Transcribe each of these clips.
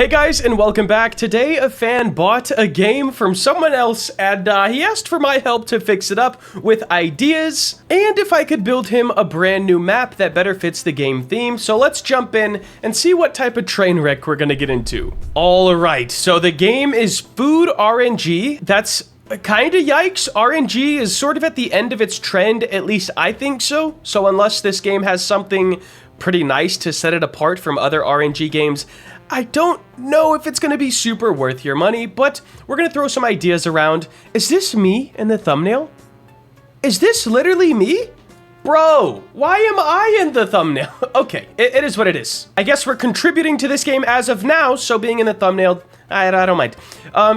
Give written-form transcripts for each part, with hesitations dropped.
Hey guys, and welcome back. Today, a fan bought a game from someone else, and he asked for my help to fix it up with ideas, and if I could build him a brand new map that better fits the game theme. So let's jump in and see what type of train wreck we're gonna get into. Alright, so the game is Food RNG. That's kinda yikes. RNG is sort of at the end of its trend, at least I think so. So unless this game has something pretty nice to set it apart from other RNG games, I don't know if it's gonna be super worth your money, but we're gonna throw some ideas around. Is this me in the thumbnail? Is this literally me? Bro, why am I in the thumbnail? Okay, it is what it is. I guess we're contributing to this game as of now, so being in the thumbnail, I don't mind.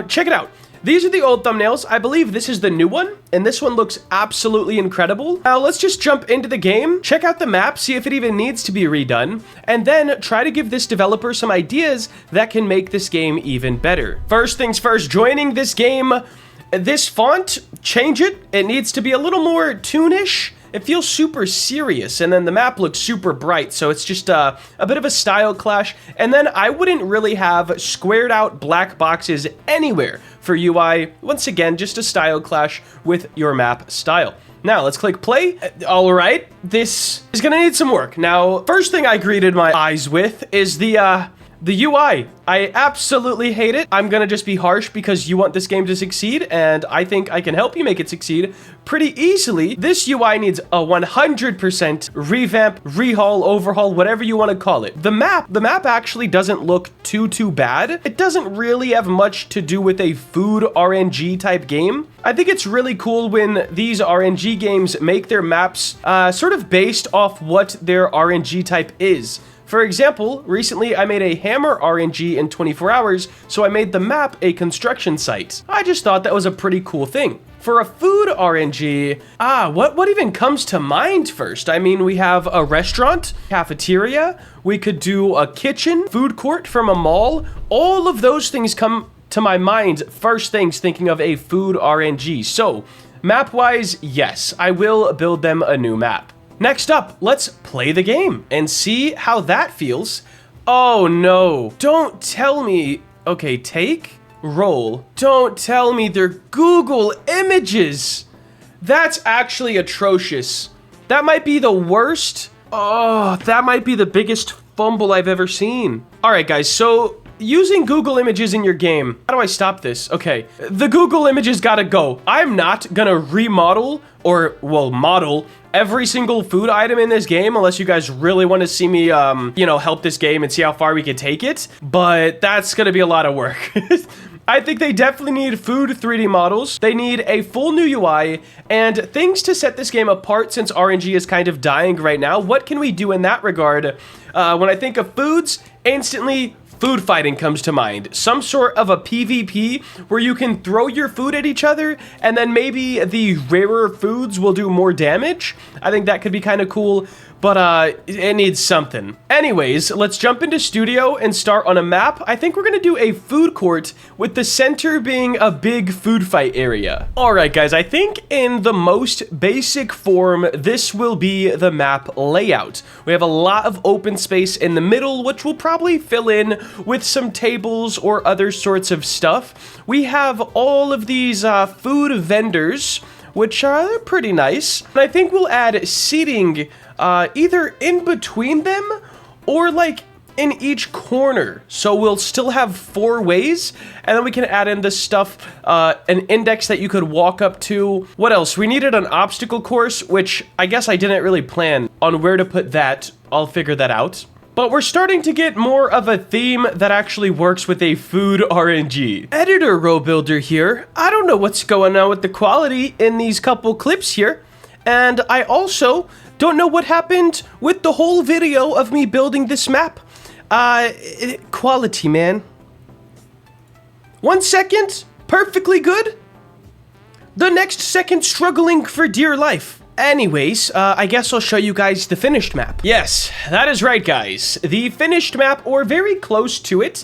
Check it out. These are the old thumbnails. I believe this is the new one, and this one looks absolutely incredible. Now, let's just jump into the game, check out the map, see if it even needs to be redone, and then try to give this developer some ideas that can make this game even better. First things first, joining this game, this font, change it. It needs to be a little more toonish. It feels super serious, and then the map looks super bright, so it's just a bit of a style clash. And then I wouldn't really have squared out black boxes anywhere for UI. Once again, just a style clash with your map style. Now, let's click play. All right, this is gonna need some work. Now, first thing I greeted my eyes with is the UI. I absolutely hate it. I'm gonna just be harsh because you want this game to succeed, and I think I can help you make it succeed pretty easily. This UI needs a 100% revamp, rehaul, overhaul, whatever you want to call it. The map actually doesn't look too bad. It doesn't really have much to do with a food RNG type game. I think it's really cool when these RNG games make their maps sort of based off what their RNG type is. For example, recently I made a hammer RNG in 24 hours, so I made the map a construction site. I just thought that was a pretty cool thing. For a food RNG, what even comes to mind first? I mean, we have a restaurant, cafeteria, we could do a kitchen, food court from a mall. All of those things come to my mind first things thinking of a food RNG. So, map-wise, yes, I will build them a new map. Next up, let's play the game and see how that feels. Oh no, don't tell me. Okay, take, roll. Don't tell me they're Google images. That's actually atrocious. That might be the worst. Oh, that might be the biggest fumble I've ever seen. All right, guys, so using Google images in your game. How do I stop this? Okay, the Google images gotta go. I'm not gonna remodel or, well, model every single food item in this game unless you guys really want to see me, you know, help this game and see how far we can take it. But that's gonna be a lot of work. I think they definitely need food 3D models. They need a full new UI and things to set this game apart since RNG is kind of dying right now. What can we do in that regard? When I think of foods, instantly food fighting comes to mind. Some sort of a PvP where you can throw your food at each other and then maybe the rarer foods will do more damage. I think that could be kind of cool, but it needs something. Anyways, let's jump into studio and start on a map. I think we're gonna do a food court with the center being a big food fight area. All right, guys, I think in the most basic form, this will be the map layout. We have a lot of open space in the middle, which we'll probably fill in with some tables or other sorts of stuff. We have all of these food vendors, which are pretty nice. And I think we'll add seating either in between them or like in each corner. So we'll still have 4 ways, and then we can add in this stuff, an index that you could walk up to. What else? We needed an obstacle course, which I guess I didn't really plan on where to put that. I'll figure that out. But we're starting to get more of a theme that actually works with a food RNG. Editor row builder here. I don't know what's going on with the quality in these couple clips here. And I also don't know what happened with the whole video of me building this map. Quality, man. 1 second, perfectly good. The next second, struggling for dear life. Anyways, I guess I'll show you guys the finished map. Yes, that is right, guys. The finished map, or very close to it.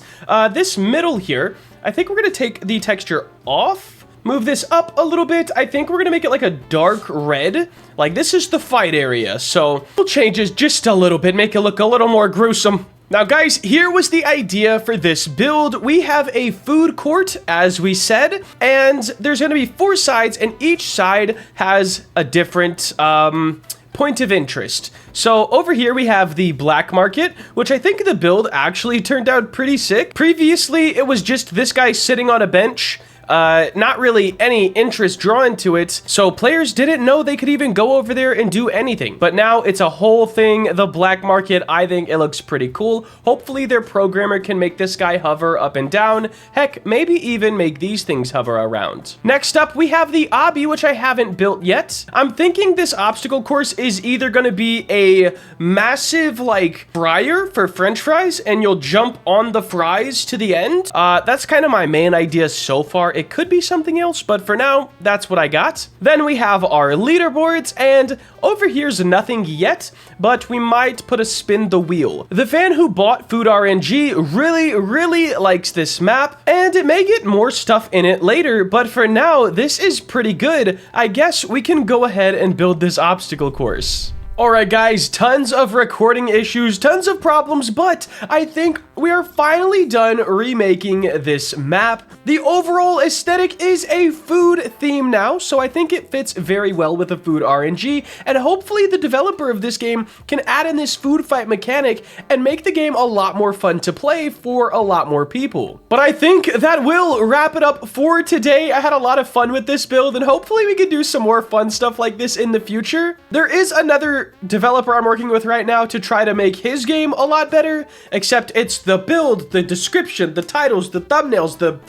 This middle here, I think we're gonna take the texture off, move this up a little bit. I think we're gonna make it like a dark red. Like, this is the fight area, so we'll change it just a little bit, make it look a little more gruesome. Now guys, here was the idea for this build. We have a food court, as we said, and there's going to be 4 sides, and each side has a different point of interest. So over here we have the black market, which I think the build actually turned out pretty sick. Previously, it was just this guy sitting on a bench, not really any interest drawn to it, so players didn't know they could even go over there and do anything. But now it's a whole thing, the black market. I think it looks pretty cool. Hopefully their programmer can make this guy hover up and down. Heck, maybe even make these things hover around. Next up, we have the obby, which I haven't built yet. I'm thinking this obstacle course is either going to be a massive, like, fryer for French fries, and you'll jump on the fries to the end. That's kind of my main idea so far. It could be something else, but for now, that's what I got. Then we have our leaderboards, and over here's nothing yet, but we might put a spin the wheel. The fan who bought Food RNG really likes this map, and it may get more stuff in it later, but for now, this is pretty good. I guess we can go ahead and build this obstacle course. Alright guys, tons of recording issues, tons of problems, but I think we are finally done remaking this map. The overall aesthetic is a food theme now, so I think it fits very well with the Food RNG, and hopefully the developer of this game can add in this food fight mechanic and make the game a lot more fun to play for a lot more people. But I think that will wrap it up for today. I had a lot of fun with this build, and hopefully we can do some more fun stuff like this in the future. There is another developer I'm working with right now to try to make his game a lot better, except it's the build, the description, the titles, the thumbnails,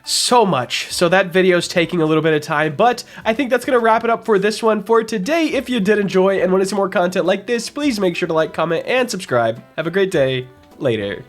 so much. So that video's taking a little bit of time, but I think that's going to wrap it up for this one for today. If you did enjoy and want to see more content like this, please make sure to like, comment, and subscribe. Have a great day. Later.